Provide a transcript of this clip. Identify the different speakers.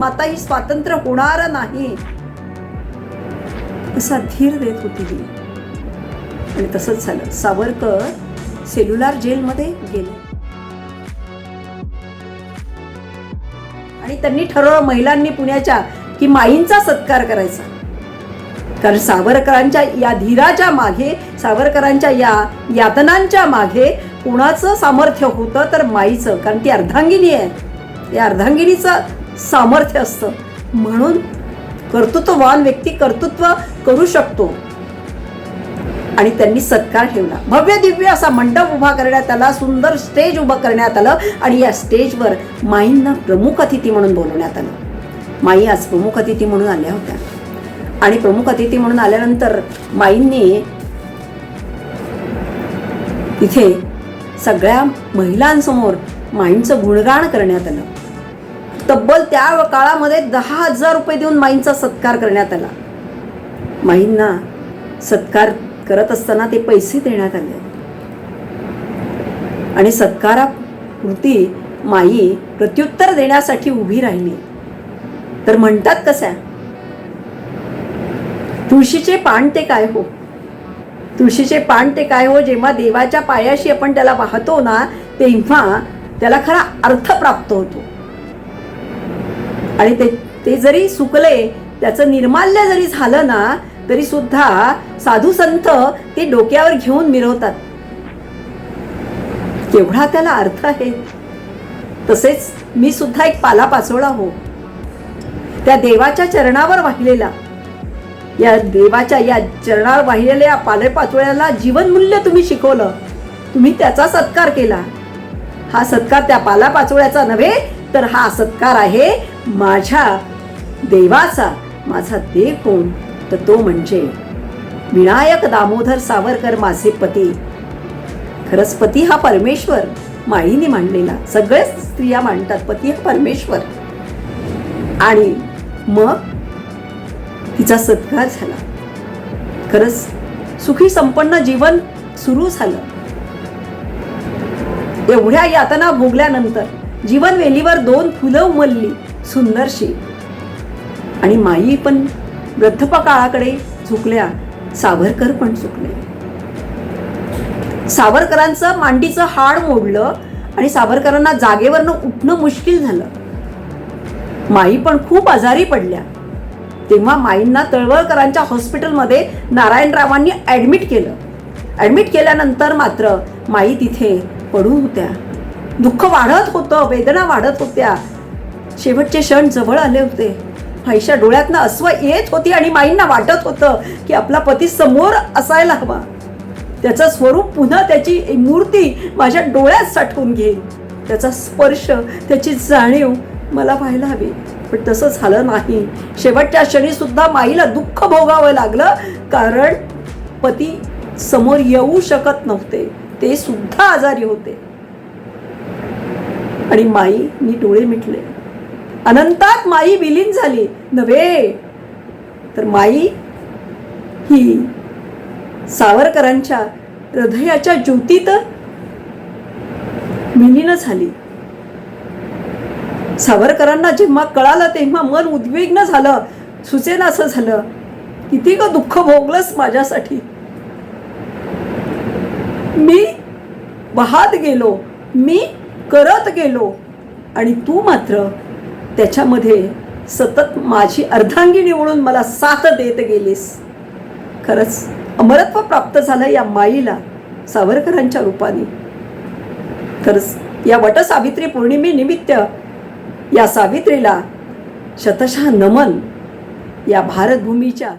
Speaker 1: माता ही स्वातंत्र्य होणार नाही असा धीर देत होती ही. आणि तसंच झालं. सावरकर सेल्युलर जेलमध्ये गेले आणि त्यांनी ठरवलं महिलांनी पुण्याच्या की माईंचा सत्कार करायचा. कारण सावरकरांच्या या धीराच्या मागे, सावरकरांच्या या यातनांच्या मागे कुणाचं सामर्थ्य होतं तर माईचं. कारण ती अर्धांगिनी आहे, या अर्धांगिनीचं सामर्थ्य असतं. म्हणून कर्तृत्ववान व्यक्ती कर्तृत्व करू शकतो. आणि त्यांनी सत्कार ठेवला. भव्य दिव्य असा मंडप उभा करण्यात आला, सुंदर स्टेज उभं करण्यात आलं आणि या स्टेजवर माईंना प्रमुख अतिथी म्हणून बोलवण्यात आलं. माई आज प्रमुख अतिथी म्हणून आल्या होत्या. आणि प्रमुख अतिथी म्हणून आल्यानंतर माईंनी तिथे सगळ्या महिलांसमोर माईंचं गुणगान करण्यात आलं. तब्बल त्या काळामध्ये 10,000 रुपये देऊन माईंचा सत्कार करण्यात आला. माईंना सत्कार करत असताना ते पैसे देण्यात आले आणि सत्कारापुरती माई प्रत्युत्तर देण्यासाठी उभी राहिली. तर म्हणतात कशा, तुळशीचे पान ते काय हो, तुळशीचे पान ते काय हो. जेव्हा देवाच्या पायाशी आपण त्याला पाहतो ना, तेव्हा त्याला खरा अर्थ प्राप्त होतो. आणि ते जरी सुकले, त्याचं निर्माल्य जरी झालं ना, तरी सुद्धा साधू संत ते डोक्यावर घेऊन मिरवतात. केवढा त्याला अर्थ आहे. तसेच मी सुद्धा एक पालापाचोळा हो. त्या देवाच्या चरणावर वाहिलेला, या देवाच्या या चरणावर वाहिलेल्या पालेपाचोळ्याला जीवनमूल्य तुम्ही शिकवलं, तुम्ही त्याचा सत्कार केला. हा सत्कार त्या पालापाचोळ्याचा नव्हे, तर हा सत्कार आहे माझ्या देवाचा. माझा देव कोण, तर तो म्हणजे विनायक दामोदर सावरकर, माझे पती. खरंच पती हा परमेश्वर माईने मांडलेला. सगळेच स्त्रिया मांडतात पती हा परमेश्वर. आणि मग तिचा सत्कार झाला. खरंच सुखी संपन्न जीवन सुरू झालं. एवढ्या यातना भोगल्यानंतर जीवन वेलीवर 2 फुलं उमलली सुंदरशी. आणि माई पण वृद्धपकाळाकडे झुकल्या, सावरकर पण झुकले. सावरकरांचं मांडीचं हाड मोडलं आणि सावरकरांना जागेवरनं उठणं मुश्किल झालं. माई पण खूप आजारी पडल्या. तेव्हा माईंना तळवळकरांच्या हॉस्पिटलमध्ये नारायणरावांनी ॲडमिट केलं. ॲडमिट केल्यानंतर मात्र माई तिथे पडून होत्या. दुःख वाढत होतं, वेदना वाढत होत्या. शेवटचे क्षण जवळ आले होते. आईच्या डोळ्यातनं अश्रू येत होती आणि माईंना वाटत होतं की आपला पती समोर असायला हवा. त्याचं स्वरूप पुन्हा, त्याची मूर्ती माझ्या डोळ्यात साठवून घेईल. त्याचा स्पर्श, त्याची जाणीव मला व्हायला हवी. पण तसं झालं नाही. शेवटच्या क्षणी सुद्धा माईला दुःख भोगावं लागलं, कारण पती समोर येऊ शकत नव्हते. ते सुद्धा आजारी होते. आणि माईनी डोळे मिटले. अनंतात माई विलीन झाली नव्हे, तर माई ही सावरकरांच्या हृदयाच्या ज्योतीत विलीन झाली. सावरकरांना जेव्हा कळालं तेव्हा मन उद्विग्न झालं. सुचेना असं झालं, किती ग दुःख भोगलंस माझ्यासाठी. मी वाहत गेलो, मी करत गेलो आणि तू मात्र त्याच्यामध्ये सतत माझी अर्धांगिनी म्हणून मला साथ देत गेलीस. खरंच अमरत्व प्राप्त झालं या माईला सावरकरांच्या रूपाने. खरंच या वटसावित्री पौर्णिमेनिमित्त या सावित्रीला शतशः नमन. या भारतभूमीच्या